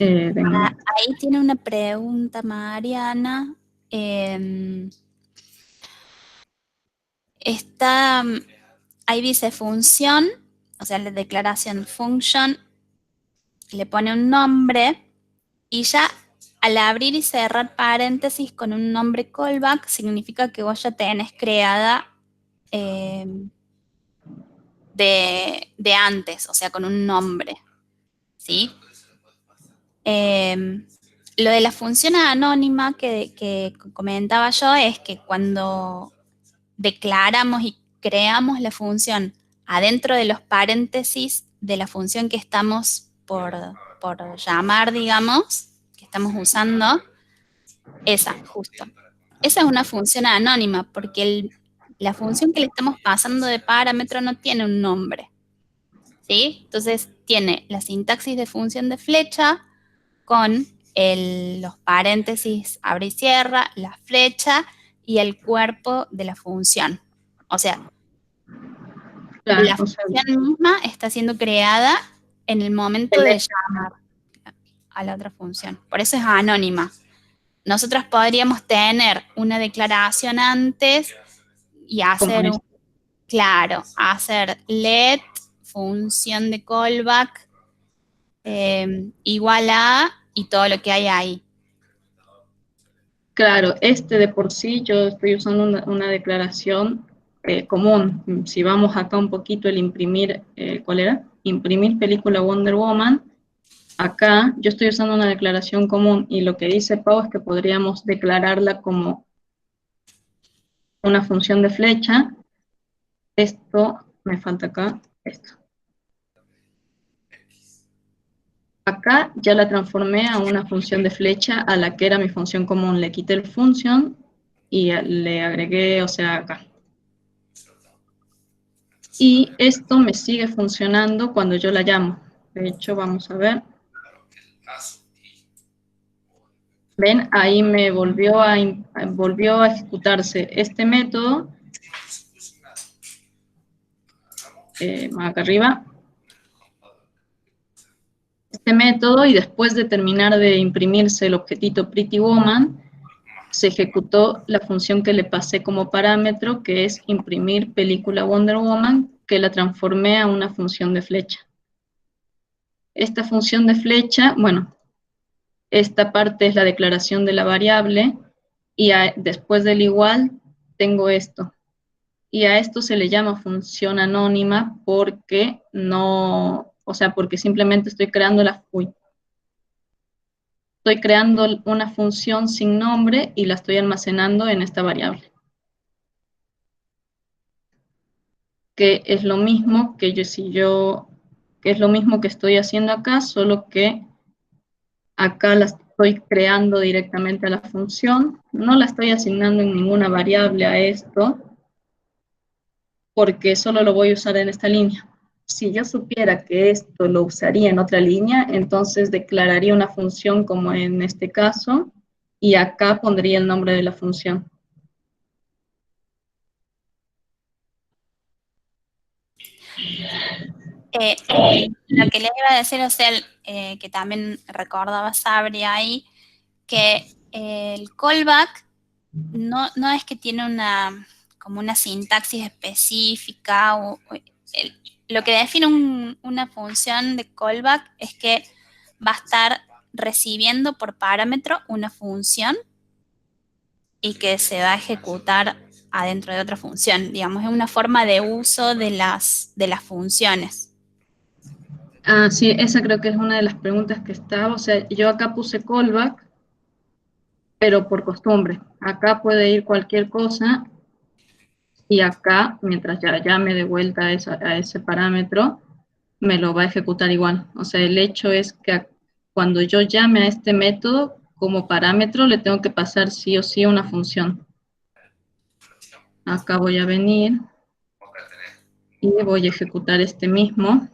Ahí tiene una pregunta, Mariana. Ahí dice función, o sea, la declaración function, le pone un nombre y ya al abrir y cerrar paréntesis con un nombre callback significa que vos ya tenés creada de antes, o sea, con un nombre, ¿sí? Lo de la función anónima que comentaba yo es que cuando declaramos y creamos la función adentro de los paréntesis de la función que estamos por llamar, digamos, que estamos usando, esa, justo. Esa es una función anónima porque la función que le estamos pasando de parámetro no tiene un nombre, ¿sí? Entonces tiene la sintaxis de función de flecha con los paréntesis, abre y cierra, la flecha y el cuerpo de la función. O sea, la función misma está siendo creada en el momento de llamar a la otra función. Por eso es anónima. Nosotros podríamos tener una declaración antes y hacer hacer let función de callback igual a y todo lo que hay ahí. Claro, de por sí yo estoy usando una declaración común. Si vamos acá un poquito, el imprimir, ¿cuál era? Imprimir película Wonder Woman. Acá yo estoy usando una declaración común, y lo que dice Pau es que podríamos declararla como una función de flecha. Esto, me falta acá, esto. Acá ya la transformé a una función de flecha a la que era mi función común. Le quité el function y le agregué, o sea, acá. Y esto me sigue funcionando cuando yo la llamo. De hecho, vamos a ver. ¿Ven? Ahí me volvió a ejecutarse este método. Acá arriba. Este método, y después de terminar de imprimirse el objetito Pretty Woman, se ejecutó la función que le pasé como parámetro, que es imprimir película Wonder Woman, que la transformé a una función de flecha. Esta función de flecha, bueno, esta parte es la declaración de la variable, y después del igual tengo esto. Y a esto se le llama función anónima porque no o sea, porque simplemente estoy creando estoy creando una función sin nombre y la estoy almacenando en esta variable. Que es lo mismo que que es lo mismo que estoy haciendo acá, solo que acá la estoy creando directamente a la función, no la estoy asignando en ninguna variable a esto, porque solo lo voy a usar en esta línea. Si yo supiera que esto lo usaría en otra línea, entonces declararía una función como en este caso, y acá pondría el nombre de la función. Lo que le iba a decir, o sea, que también recordaba Sabri ahí, que el callback no es que tiene como una sintaxis específica, lo que define una función de callback es que va a estar recibiendo por parámetro una función y que se va a ejecutar adentro de otra función. Digamos, es una forma de uso de las funciones. Ah, sí, esa creo que es una de las preguntas que estaba, o sea, yo acá puse callback, pero por costumbre. Acá puede ir cualquier cosa y acá, mientras ya llame de vuelta a ese parámetro, me lo va a ejecutar igual. O sea, el hecho es que cuando yo llame a este método, como parámetro le tengo que pasar sí o sí una función. Acá voy a venir y voy a ejecutar este mismo.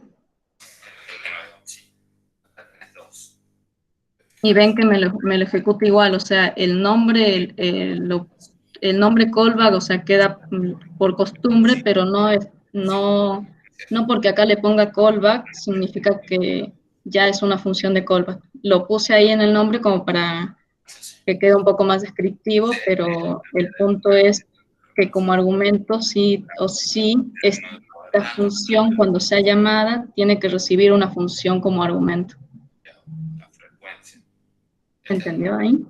Y ven que me lo ejecuta igual, o sea, el nombre, el nombre callback, o sea, queda por costumbre, pero no porque acá le ponga callback significa que ya es una función de callback. Lo puse ahí en el nombre como para que quede un poco más descriptivo, pero el punto es que como argumento sí o sí, esta función cuando sea llamada tiene que recibir una función como argumento. ¿Entendió ahí?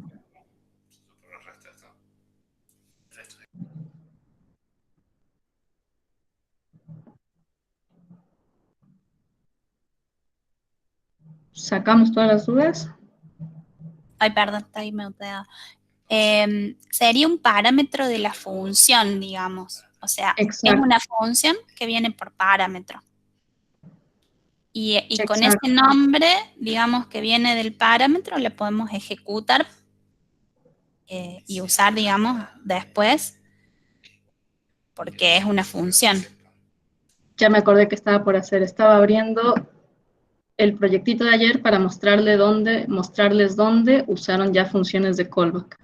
¿Sacamos todas las dudas? Ay, perdón, está ahí muteada. Sería un parámetro de la función, digamos. O sea, es Exacto, una función que viene por parámetro. Y con ese exacto. nombre, digamos que viene del parámetro, le podemos ejecutar y usar, digamos, después, porque es una función. Ya me acordé que estaba por hacer. Estaba abriendo el proyectito de ayer para mostrarles dónde usaron ya funciones de callback.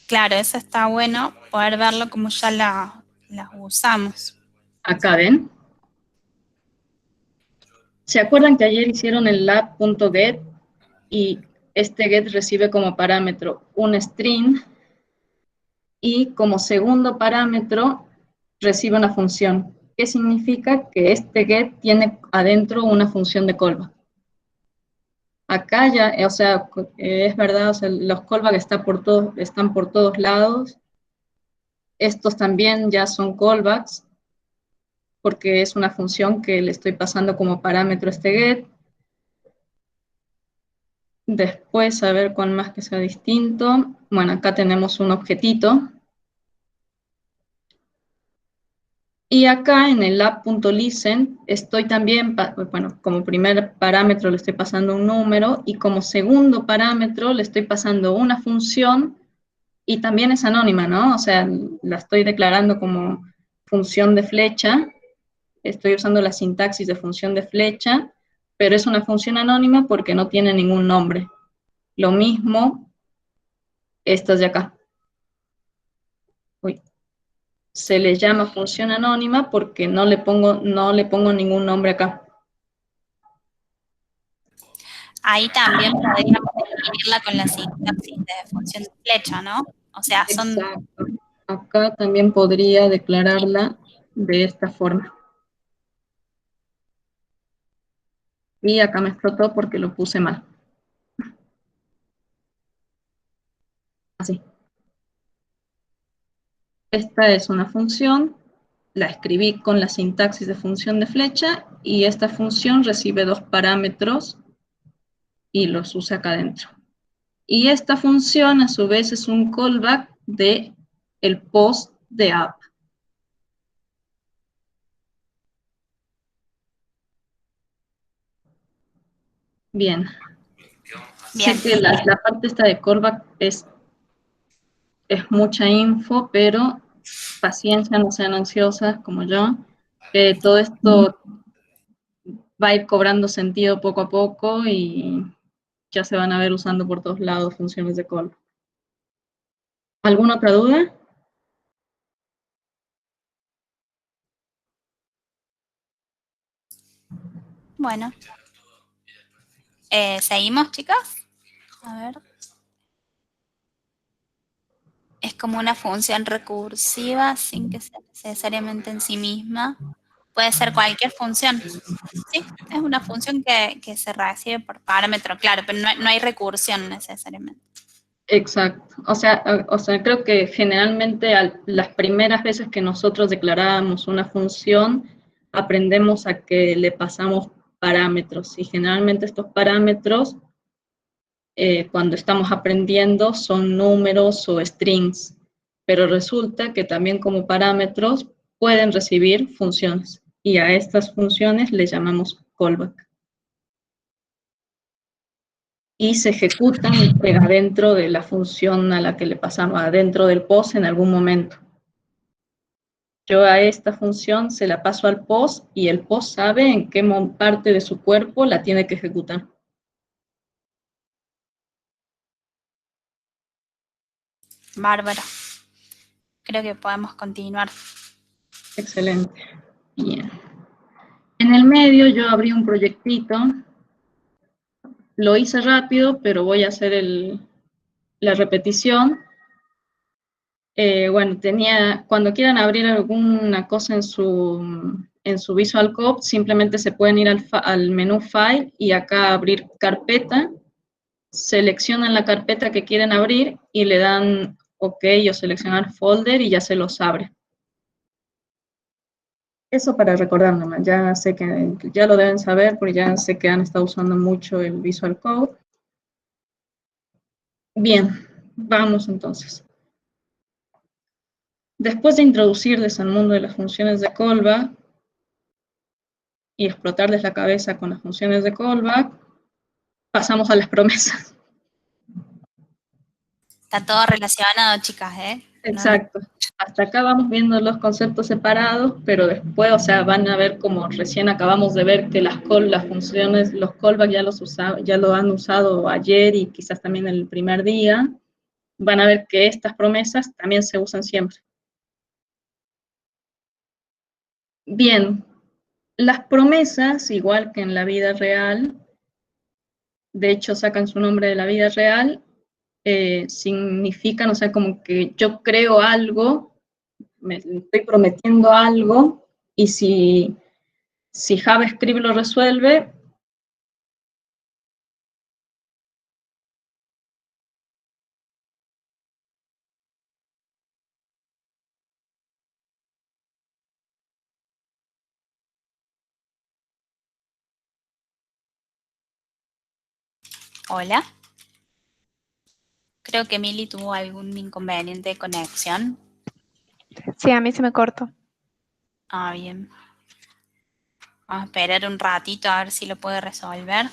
Claro, eso está bueno, poder verlo como ya las usamos. Acá ven. ¿Se acuerdan que ayer hicieron el lab.get y este get recibe como parámetro un string y como segundo parámetro recibe una función? ¿Qué significa? Que este get tiene adentro una función de callback. Acá ya, o sea, es verdad, o sea, los callbacks están por todos lados. Estos también ya son callbacks, porque es una función que le estoy pasando como parámetro a este get. Después, a ver cuál más que sea distinto. Bueno, acá tenemos un objetito. Y acá en el app.listen estoy también, bueno, como primer parámetro le estoy pasando un número y como segundo parámetro le estoy pasando una función y también es anónima, ¿no? O sea, la estoy declarando como función de flecha, estoy usando la sintaxis de función de flecha, pero es una función anónima porque no tiene ningún nombre. Lo mismo estas de acá. Uy. Se le llama función anónima porque no le pongo ningún nombre acá. Ahí también podríamos definirla con la sintaxis de función de flecha, ¿no? O sea, son. Exacto. Acá también podría declararla de esta forma. Y acá me explotó porque lo puse mal. Así. Esta es una función la escribí con la sintaxis de función de flecha, y esta función recibe 2 parámetros y los usa acá adentro. Y esta función, a su vez, es un callback de el post de app. Bien. Bien. Sé que la parte esta de callback es mucha info, pero paciencia, no sean ansiosas como yo. Todo esto va a ir cobrando sentido poco a poco y ya se van a ver usando por todos lados funciones de call. ¿Alguna otra duda? Bueno. ¿Seguimos, chicas? A ver. Es como una función recursiva sin que sea necesariamente en sí misma. Puede ser cualquier función. Sí, es una función que se recibe por parámetro, claro, pero no hay recursión necesariamente. Exacto. O sea, creo que generalmente las primeras veces que nosotros declarábamos una función, aprendemos a que le pasamos parámetros, y generalmente estos parámetros, cuando estamos aprendiendo, son números o strings, pero resulta que también como parámetros pueden recibir funciones, y a estas funciones les llamamos callback. Y se ejecutan adentro de la función a la que le pasamos, adentro del post en algún momento. Yo a esta función se la paso al post, y el post sabe en qué parte de su cuerpo la tiene que ejecutar. Bárbaro. Creo que podemos continuar. Excelente. Bien. En el medio yo abrí un proyectito. Lo hice rápido, pero voy a hacer la repetición. Bueno, cuando quieran abrir alguna cosa en su Visual Code, simplemente se pueden ir al menú File y acá abrir carpeta, seleccionan la carpeta que quieren abrir y le dan OK o seleccionar folder y ya se los abre. Eso para recordar nomás, ya sé que ya lo deben saber porque ya sé que han estado usando mucho el Visual Code. Bien, vamos entonces. Después de introducirles al mundo de las funciones de callback y explotarles la cabeza con las funciones de callback, pasamos a las promesas. Está todo relacionado, chicas, ¿eh? Exacto. Hasta acá vamos viendo los conceptos separados, pero después, o sea, van a ver como recién acabamos de ver que las funciones, los callbacks ya lo han usado ayer y quizás también el primer día. Van a ver que estas promesas también se usan siempre. Bien, las promesas, igual que en la vida real, de hecho sacan su nombre de la vida real, significan, o sea, como que yo creo algo, me estoy prometiendo algo, y si JavaScript lo resuelve, Hola. Creo que Mili tuvo algún inconveniente de conexión. Sí, a mí se me cortó. Ah, bien. Vamos a esperar un ratito a ver si lo puede resolver.